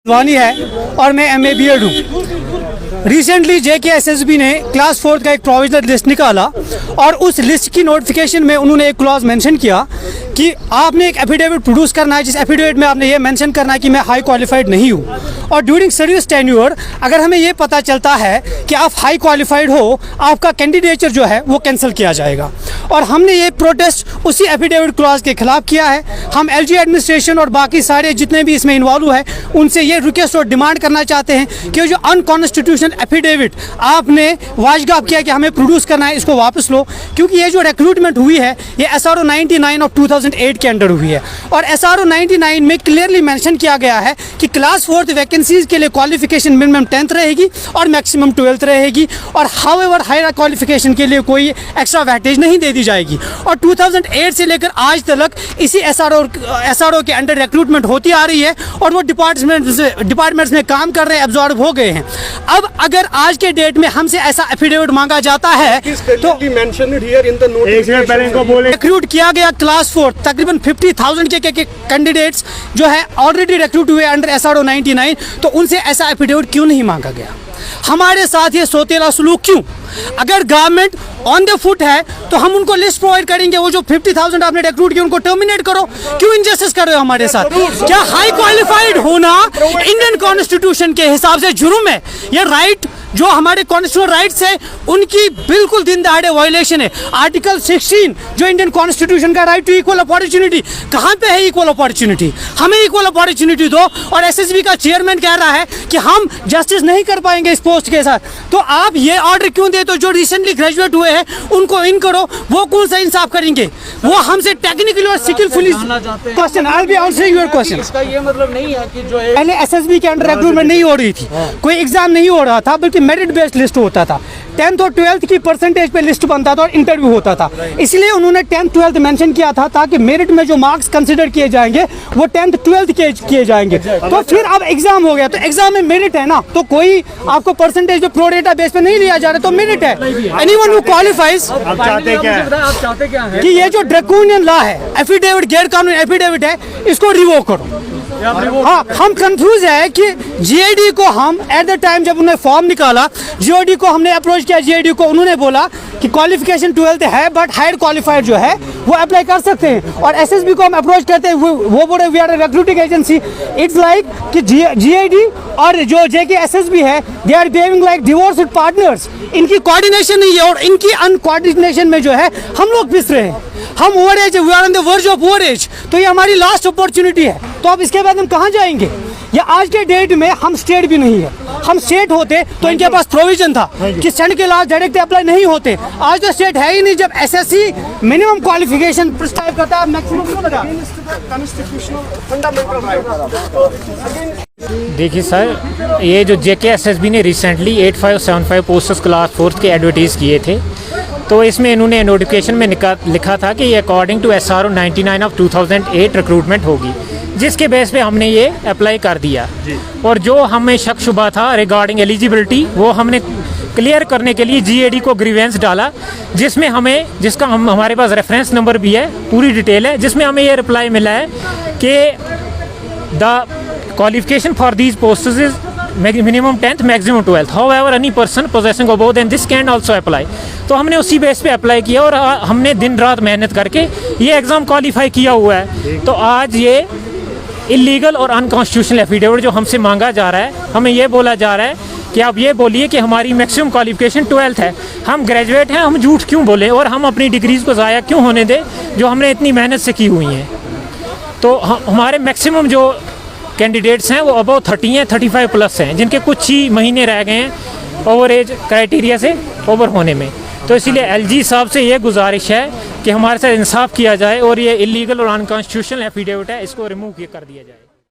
वानी है और मैं MA BEd हूँ। रिसेंटली JKSSB ने क्लास 4 का एक प्रोविजनल लिस्ट निकाला और उस लिस्ट की नोटिफिकेशन में उन्होंने एक क्लॉज मेंशन किया कि आपने एक एफिडेविट प्रोड्यूस करना है, जिस एफिडेविट में आपने ये मेंशन करना है कि मैं हाई क्वालिफाइड नहीं हूँ। और ड्यूरिंग सर्विस टेन्योर अगर हमें ये पता चलता है कि आप हाई क्वालिफाइड हो, आपका कैंडिडेचर जो है वो कैंसिल किया जाएगा। और हमने ये प्रोटेस्ट उसी एफिडेविट क्लॉज के खिलाफ किया है। हम LG एडमिनिस्ट्रेशन और बाकी सारे जितने भी इसमें इन्वॉल्व है उनसे ये रिक्वेस्ट और डिमांड करना चाहते हैं कि जो अनकॉन्स्टिट्यूशनल एफिडेविट आपने वाजगाब किया कि हमें प्रोड्यूस करना है, इसको वापस लो। क्योंकि ये जो रिक्रूटमेंट हुई है ये SRO 99 ऑफ 2008 के अंडर हुई है और SRO 99 में क्लियरली मेंशन किया गया है कि क्लास 4 वैकेंसीज के लिए क्वालिफिकेशन मिनिमम 10th रहेगी और मैक्सिमम 12th रहेगी और हाउएवर हायर क्वालिफिकेशन के लिए कोई एक्स्ट्रा वेटेज नहीं दे दी जाएगी। और 2008 से लेकर आज तक इसी SRO के अंडर रिक्रूटमेंट होती आ रही है और वो डिपार्टमेंट्स में काम कर रहे हैं, एब्जॉर्ब हो गए हैं। अब अगर आज के डेट में हमसे ऐसा एफिडेविट मांगा जाता है तो रिक्रूट किया गया क्लास 4 तकरीबन 50,000 के कैंडिडेट्स जो है ऑलरेडी रिक्रूट हुए अंडर SRO 99, तो उनसे ऐसा एफिडेविट क्यों नहीं मांगा गया? हमारे साथ ये सोतेला सलूक क्यों? अगर गवर्नमेंट ऑन द फुट है तो हम उनको लिस्ट प्रोवाइड करेंगे। वो जो 50,000 आपने रिक्रूट किया उनको टर्मिनेट करो। क्यों इनजस्टिस कर रहे हो हमारे साथ? क्या हाई क्वालिफाइड होना इंडियन कॉन्स्टिट्यूशन के हिसाब से जुर्म है? ये राइट जो हमारे कॉन्स्टिट्यूशनल राइट्स है उनकी बिल्कुल दिन दहाड़े वायलेशन है। आर्टिकल 16 जो इंडियन कॉन्स्टिट्यूशन का राइट टू इक्वल अपॉर्चुनिटी, कहाँ पे है इक्वल अपॉर्चुनिटी? हमें इक्वल अपॉर्चुनिटी दो। और SSB का चेयरमैन कह रहा है कि हम जस्टिस नहीं कर पाएंगे इस पोस्ट के साथ। तो आप ये ऑर्डर क्यों दे? तो जो रिसेंटली ग्रेजुएट हुए हैं उनको इन करो, वो कौन सा इंसाफ करेंगे? वो हमसे टेक्निकली और skilfully question. I will be answering your question. इसका ये मतलब नहीं है कि जो पहले SSB के अंडर रिक्रूटमेंट नहीं हो रही थी, कोई एग्जाम नहीं हो रहा था, बल्कि मेरिट बेस्ड लिस्ट होता था। 10th और 12th की परसेंटेज पे लिस्ट बनता था और इंटरव्यू होता था। इसलिए उन्होंने 10th 12th मेंशन किया था ताकि मेरिट में जो मार्क्स कंसीडर किए जाएंगे वो 10th 12th के किए जाएंगे। तो फिर अब एग्जाम हो गया तो एग्जाम में मेरिट है ना, तो कोई आपको परसेंटेज जो प्रो डेटा बेस पे नहीं लिया जा रहा, तो मेरिट है। Anyone who qualifies. आप चाहते क्या है कि ये जो ड्रैकोनियन लॉ है, एफिडेविट गैर कानूनी एफिडेविट है, इसको रिवोक करो। हाँ, हम कंफ्यूज है कि GID को हम एट द टाइम जब उन्होंने फॉर्म निकाला, GID को हमने अप्रोच किया, GID को उन्होंने बोला कि क्वालिफिकेशन 12th है बट हायर क्वालिफाइड जो है वो अप्लाई कर सकते हैं। और SSB को हम अप्रोच करते हैं, वो बोले we are recruiting agency. It's like कि GID और जो JKSSB है they are behaving like divorced partners. इनकी कोऑर्डिनेशन नहीं है और इनकी अनकोऑर्डिनेशन में जो है हम लोग पिस रहे हैं। हम over age, we are on the verge of over age, तो ये हमारी लास्ट अपॉर्चुनिटी है। तो अब इसके बाद हम कहाँ जाएंगे? या आज के डेट में हम स्टेट भी नहीं है। हम स्टेट होते तो इनके पास प्रोविजन था कि सेंड के लास्ट डायरेक्ट अप्लाई नहीं होते। आज तो स्टेट है ही नहीं। जब SSC मिनिमम क्वालिफिकेशन प्रिस्क्राइब करता है, मैक्सिमम क्यों लगा? देखिए सर, ये जो JKSSB ने रिसेंटली 8575 पोस्टर्स क्लास 4 के एडवर्टाइज किए थे, तो इसमें इन्होंने नोटिफिकेशन में लिखा था कि ये according to SRO 99 of 2008 recruitment होगी, जिसके बेस पे हमने ये अप्लाई कर दिया। और जो हमें शक शुबा था रिगार्डिंग एलिजिबिलिटी, वो हमने क्लियर करने के लिए GID को ग्रीवेंस डाला, जिसमें जिसका हमारे पास रेफरेंस नंबर भी है, पूरी डिटेल है, जिसमें हमें ये रिप्लाई मिला है कि the qualification for these posts is minimum 10th maximum 12th, however any person possessing both and this can also apply. तो हमने उसी बेस पे अप्लाई किया और हमने दिन रात मेहनत करके ये एग्ज़ाम क्वालिफाई किया हुआ है। तो आज ये इलीगल और अनकॉन्स्टिट्यूशनल एफिडेविट जो हमसे मांगा जा रहा है, हमें ये बोला जा रहा है कि आप ये बोलिए कि हमारी मैक्सिमम क्वालिफिकेशन 12th है। हम ग्रेजुएट हैं, हम झूठ क्यों बोलें और हम अपनी डिग्रीज़ को ज़ाया क्यों होने दें जो हमने इतनी मेहनत से की हुई हैं? तो हमारे मैक्सिमम जो कैंडिडेट्स हैं वो अबाउ 30 हैं, 35 प्लस हैं, जिनके कुछ ही महीने रह गए हैं ओवर एज क्राइटेरिया से ओवर होने में। तो इसीलिए LG साहब से ये गुजारिश है कि हमारे साथ इंसाफ किया जाए और ये इलीगल और अनकॉन्स्टिट्यूशनल एफिडेविट है, इसको रिमूव कर दिया जाए।